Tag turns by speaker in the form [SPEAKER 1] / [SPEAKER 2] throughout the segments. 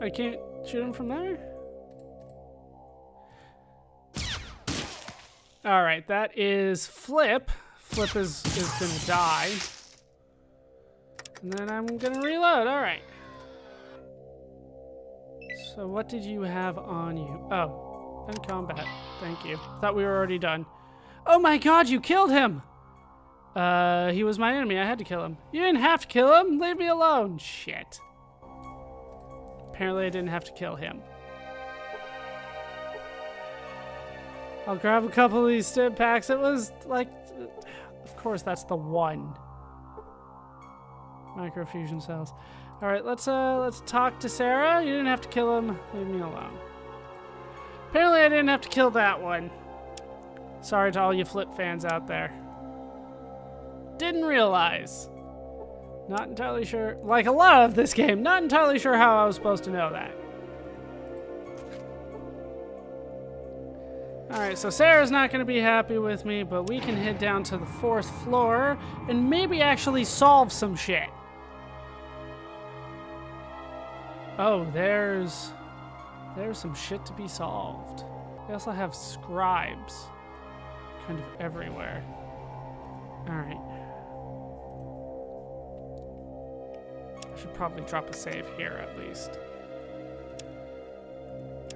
[SPEAKER 1] I can't shoot him from there? Alright, that is Flip. Flip is gonna die. And then I'm gonna reload, alright. So what did you have on you? Oh, in combat. Thank you. Thought we were already done. Oh my god, you killed him! He was my enemy. I had to kill him. You didn't have to kill him. Leave me alone. Shit. Apparently I didn't have to kill him. I'll grab a couple of these stim packs. It was like... Of course, that's the one. Microfusion cells. Alright, let's talk to Sarah. You didn't have to kill him. Leave me alone. Apparently I didn't have to kill that one. Sorry to all you Flip fans out there. Didn't realize. Not entirely sure. Like a lot of this game, not entirely sure how I was supposed to know that. Alright, so Sarah's not going to be happy with me, but we can head down to the 4th floor and maybe actually solve some shit. Oh, there's some shit to be solved. They also have scribes kind of everywhere. Alright. I should probably drop a save here at least.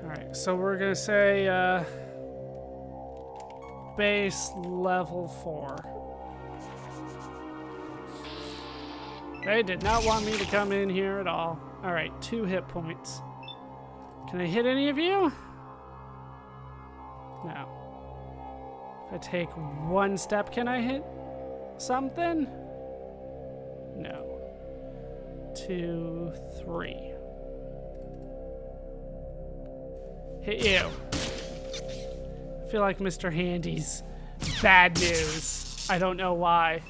[SPEAKER 1] Alright, so we're going to say base level 4. They did not want me to come in here at all. Alright, 2 hit points. Can I hit any of you? No. If I take 1 step, can I hit something? No. 2, 3. Hit you. I feel like Mr. Handy's bad news. I don't know why,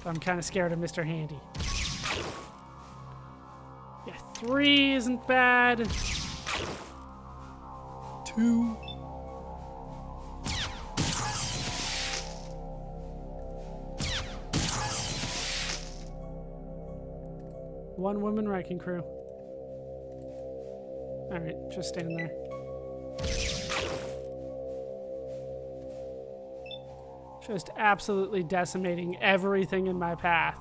[SPEAKER 1] but I'm kind of scared of Mr. Handy. Yeah, 3 isn't bad. 2. One woman wrecking crew. Alright, just stand there. Just absolutely decimating everything in my path.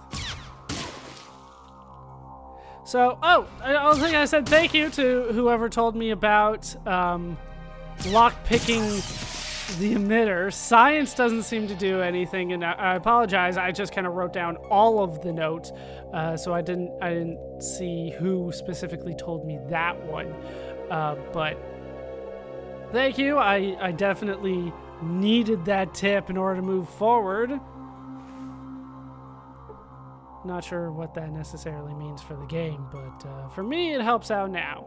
[SPEAKER 1] So, oh, I don't think I said thank you to whoever told me about lockpicking the emitter. Science doesn't seem to do anything, and I apologize. I just kind of wrote down all of the notes, so I didn't see who specifically told me that one. But thank you. I definitely needed that tip in order to move forward. Not sure what that necessarily means for the game, but for me it helps out now.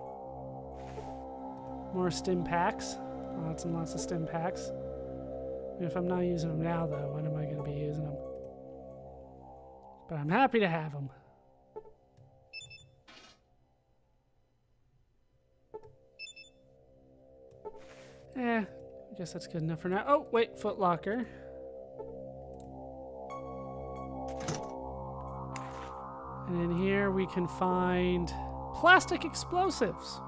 [SPEAKER 1] More stim packs. Lots and lots of stim packs. If I'm not using them now, though, when am I going to be using them? But I'm happy to have them. I guess that's good enough for now. Oh, wait, footlocker. And in here we can find plastic explosives.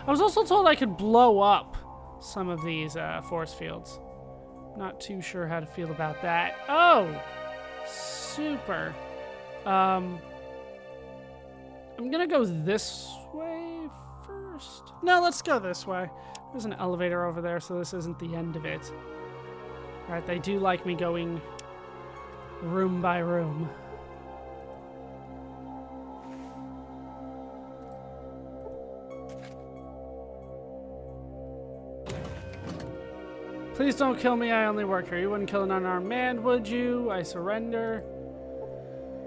[SPEAKER 1] I was also told I could blow up some of these force fields. Not too sure how to feel about that. Oh, super. I'm gonna go this way first. No, let's go this way. There's an elevator over there, so this isn't the end of it. All right, they do like me going room by room. Please don't kill me, I only work here. You wouldn't kill an unarmed man, would you? I surrender.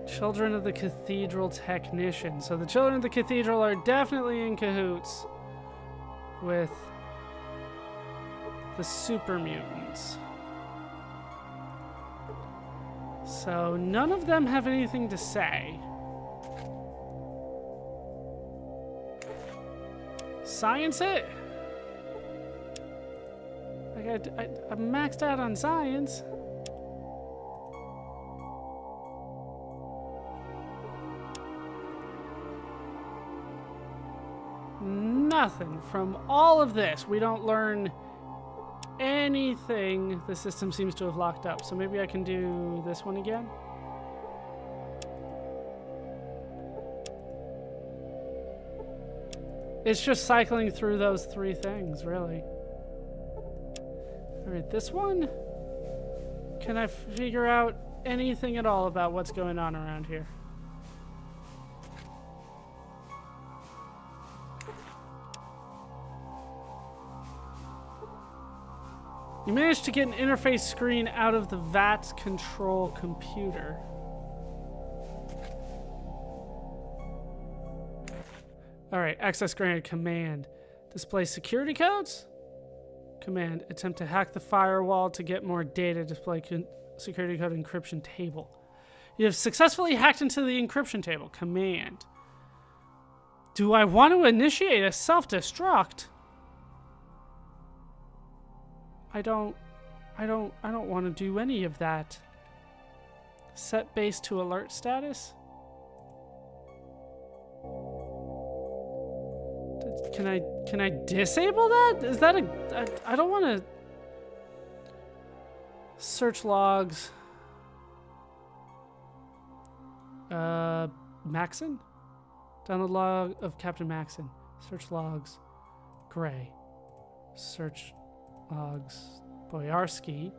[SPEAKER 1] Children of the Cathedral Technician. So the children of the Cathedral are definitely in cahoots with the super mutants. So none of them have anything to say. Science it? Like I'm maxed out on science. nothing from all of this. We don't learn anything. The system seems to have locked up. So maybe I can do this one again. It's just cycling through those three things, really. All right, this one. Can I figure out anything at all about what's going on around here? You managed to get an interface screen out of the VAT's control computer. All right, access granted. Command. Display security codes? Command. Attempt to hack the firewall to get more data. Display security code encryption table. You have successfully hacked into the encryption table. Command. Do I want to initiate a self-destruct? I don't want to do any of that. Set base to alert status? Can I disable that? Is that I don't want to search logs. Maxon? Download log of Captain Maxon. Search logs. Gray. Search logs. Boyarsky.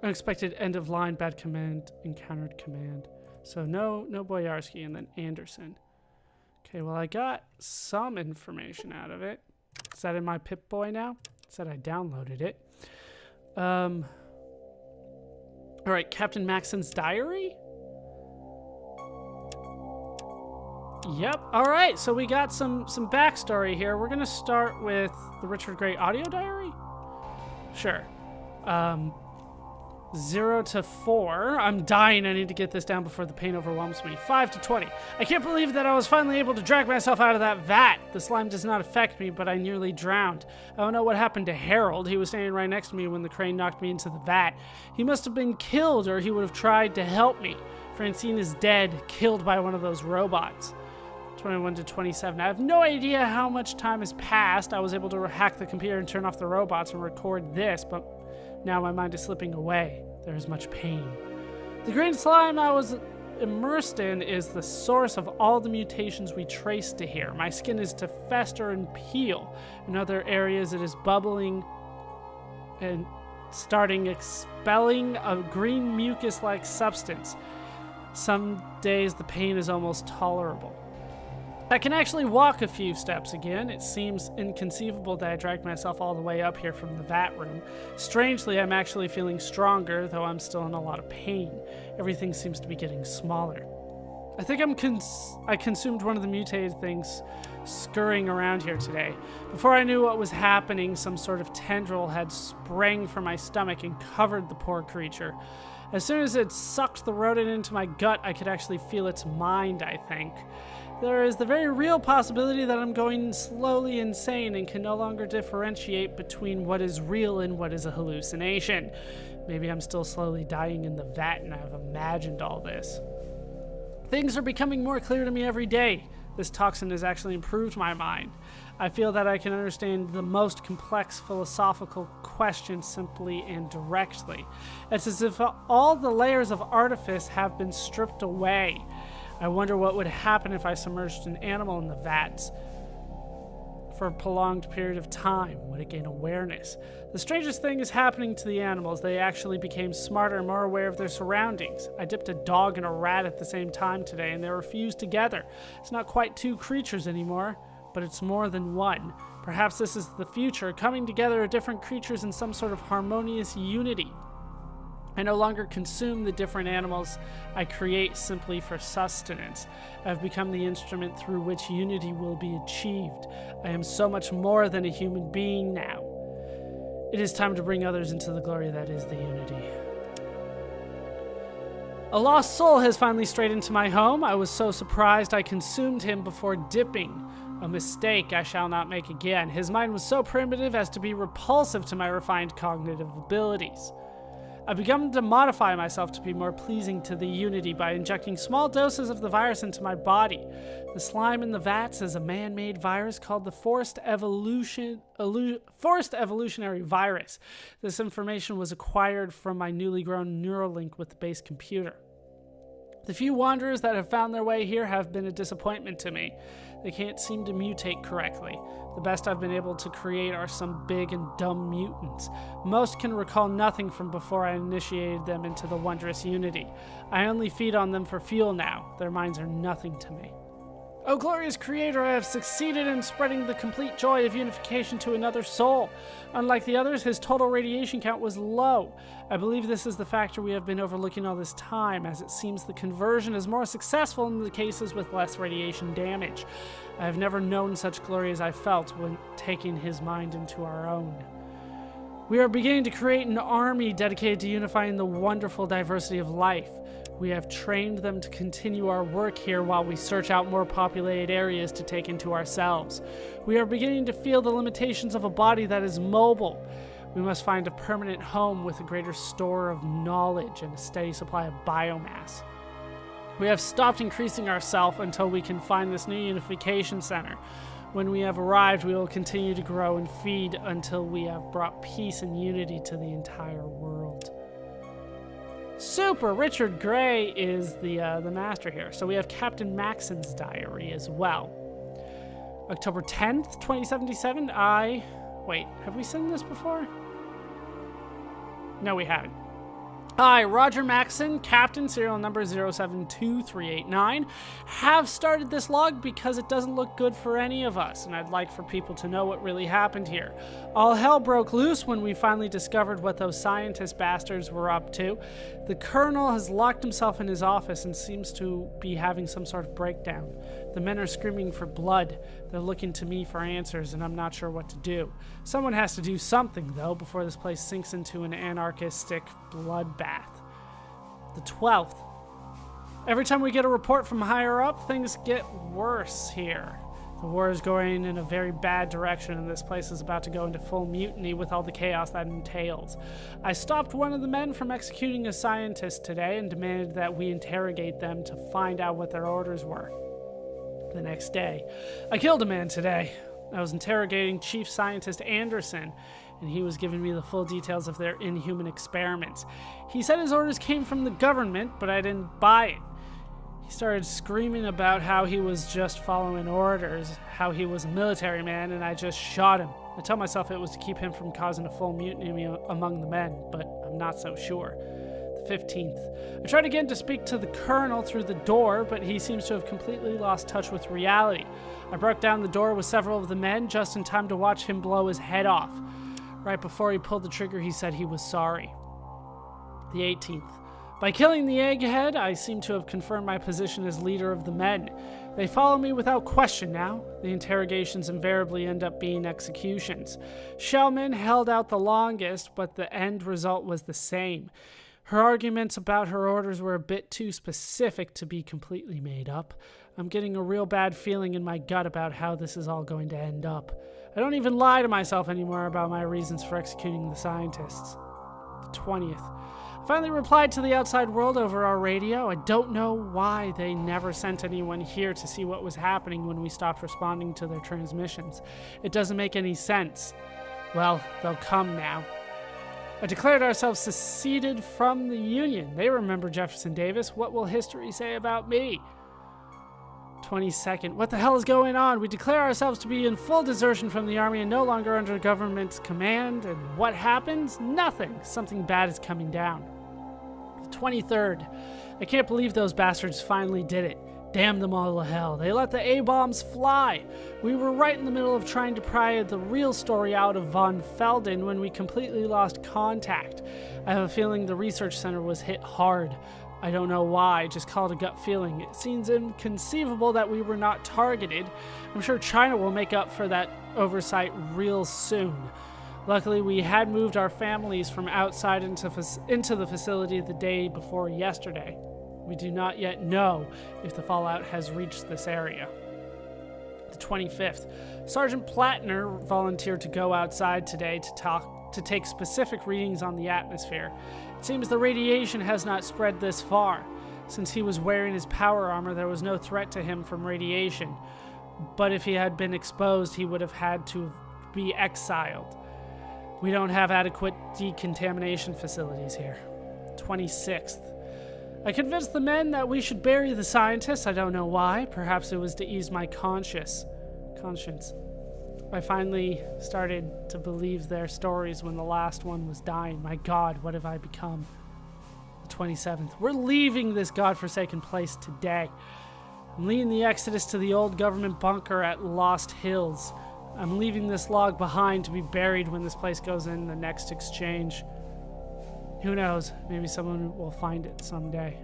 [SPEAKER 1] Unexpected end of line. Bad command. Encountered command. So no Boyarsky, and then Anderson. Okay, well, I got some information out of it. Is that in my Pip-Boy now? It said I downloaded it. All right, Captain Maxon's diary? Yep. All right, so we got some backstory here. We're going to start with the Richard Gray audio diary? Sure. 0 to 4. I'm dying. I need to get this down before the pain overwhelms me. 5 to 20. I can't believe that I was finally able to drag myself out of that vat. The slime does not affect me, but I nearly drowned. I don't know what happened to Harold. He was standing right next to me when the crane knocked me into the vat. He must have been killed, or he would have tried to help me. Francine is dead, killed by one of those robots. 21 to 27. I have no idea how much time has passed. I was able to hack the computer and turn off the robots and record this, but now my mind is slipping away. There is much pain. The green slime I was immersed in is the source of all the mutations we trace to here. My skin is to fester and peel. In other areas, it is bubbling and starting expelling a green mucus-like substance. Some days, the pain is almost tolerable. I can actually walk a few steps again. It seems inconceivable that I dragged myself all the way up here from the vat room. Strangely, I'm actually feeling stronger, though I'm still in a lot of pain. Everything seems to be getting smaller. I think I consumed one of the mutated things scurrying around here today. Before I knew what was happening, some sort of tendril had sprang from my stomach and covered the poor creature. As soon as it sucked the rodent into my gut, I could actually feel its mind, I think. There is the very real possibility that I'm going slowly insane and can no longer differentiate between what is real and what is a hallucination. Maybe I'm still slowly dying in the vat and I've imagined all this. Things are becoming more clear to me every day. This toxin has actually improved my mind. I feel that I can understand the most complex philosophical questions simply and directly. It's as if all the layers of artifice have been stripped away. I wonder what would happen if I submerged an animal in the vats for a prolonged period of time. Would it gain awareness? The strangest thing is happening to the animals. They actually became smarter and more aware of their surroundings. I dipped a dog and a rat at the same time today, and they were fused together. It's not quite two creatures anymore, but it's more than one. Perhaps this is the future, coming together of different creatures in some sort of harmonious unity. I no longer consume the different animals I create simply for sustenance. I've become the instrument through which unity will be achieved. I am so much more than a human being now. It is time to bring others into the glory that is the unity. A lost soul has finally strayed into my home. I was so surprised I consumed him before dipping. A mistake I shall not make again. His mind was so primitive as to be repulsive to my refined cognitive abilities. I've begun to modify myself to be more pleasing to the Unity by injecting small doses of the virus into my body. The slime in the vats is a man-made virus called the forced evolutionary virus. This information was acquired from my newly grown Neuralink with the base computer. The few wanderers that have found their way here have been a disappointment to me. They can't seem to mutate correctly. The best I've been able to create are some big and dumb mutants. Most can recall nothing from before I initiated them into the wondrous Unity. I only feed on them for fuel now. Their minds are nothing to me. O glorious Creator, I have succeeded in spreading the complete joy of unification to another soul. Unlike the others, his total radiation count was low. I believe this is the factor we have been overlooking all this time, as it seems the conversion is more successful in the cases with less radiation damage. I have never known such glory as I felt when taking his mind into our own. We are beginning to create an army dedicated to unifying the wonderful diversity of life. We have trained them to continue our work here while we search out more populated areas to take into ourselves. We are beginning to feel the limitations of a body that is mobile. We must find a permanent home with a greater store of knowledge and a steady supply of biomass. We have stopped increasing ourselves until we can find this new unification center. When we have arrived, we will continue to grow and feed until we have brought peace and unity to the entire world. Super! Richard Gray is the master here. So we have Captain Maxon's diary as well. October 10th, 2077. Wait, have we seen this before? No, we haven't. I, Roger Maxon, Captain, serial number 072389, have started this log because it doesn't look good for any of us, and I'd like for people to know what really happened here. All hell broke loose when we finally discovered what those scientist bastards were up to. The colonel has locked himself in his office and seems to be having some sort of breakdown. The men are screaming for blood. They're looking to me for answers, and I'm not sure what to do. Someone has to do something, though, before this place sinks into an anarchistic bloodbath. The 12th. Every time we get a report from higher up, things get worse here. The war is going in a very bad direction, and this place is about to go into full mutiny with all the chaos that entails. I stopped one of the men from executing a scientist today and demanded that we interrogate them to find out what their orders were. The next day, I killed a man today. I was interrogating Chief Scientist Anderson, and he was giving me the full details of their inhuman experiments. He said his orders came from the government, but I didn't buy it. He started screaming about how he was just following orders, how he was a military man, and I just shot him. I tell myself it was to keep him from causing a full mutiny among the men, but I'm not so sure. The 15th. I tried again to speak to the colonel through the door, but he seems to have completely lost touch with reality. I broke down the door with several of the men just in time to watch him blow his head off. Right before he pulled the trigger, he said he was sorry. The 18th. By killing the egghead, I seem to have confirmed my position as leader of the men. They follow me without question now. The interrogations invariably end up being executions. Shellman held out the longest, but the end result was the same. Her arguments about her orders were a bit too specific to be completely made up. I'm getting a real bad feeling in my gut about how this is all going to end up. I don't even lie to myself anymore about my reasons for executing the scientists. The 20th. I finally replied to the outside world over our radio. I don't know why they never sent anyone here to see what was happening when we stopped responding to their transmissions. It doesn't make any sense. Well, they'll come now. I declared ourselves seceded from the Union. They remember Jefferson Davis. What will history say about me? 22nd. What the hell is going on? We declare ourselves to be in full desertion from the army and no longer under government's command. And what happens? Nothing. Something bad is coming down. The 23rd. I can't believe those bastards finally did it. Damn them all to hell. They let the A-bombs fly. We were right in the middle of trying to pry the real story out of von Felden when we completely lost contact. I have a feeling the research center was hit hard. I don't know why, just call it a gut feeling. It seems inconceivable that we were not targeted. I'm sure China will make up for that oversight real soon. Luckily, we had moved our families from outside into the facility the day before yesterday. We do not yet know if the fallout has reached this area. The 25th. Sergeant Plattner volunteered to go outside today to take specific readings on the atmosphere. It It seems the radiation has not spread this far. Since he was wearing his power armor, there was no threat to him from radiation. But if he had been exposed, he would have had to be exiled. We don't have adequate decontamination facilities here. 26th. I convinced the men that we should bury the scientists. I don't know why. Perhaps it was to ease my conscience. I finally started to believe their stories when the last one was dying. My God, what have I become? The 27th. We're leaving this godforsaken place today. I'm leading the exodus to the old government bunker at Lost Hills. I'm leaving this log behind to be buried when this place goes in the next exchange. Who knows? Maybe someone will find it someday.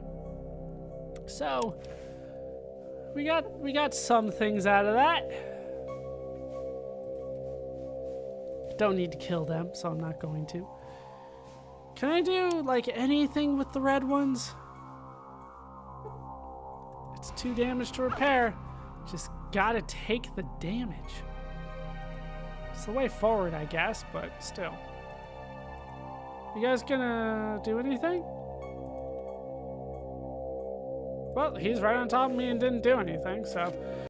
[SPEAKER 1] So, we got some things out of that. Don't need to kill them, so I'm not going to. Can I do, like, anything with the red ones? It's 2 damage to repair. Just gotta take the damage. It's the way forward, I guess, but still. You guys gonna do anything? Well, he's right on top of me and didn't do anything, so...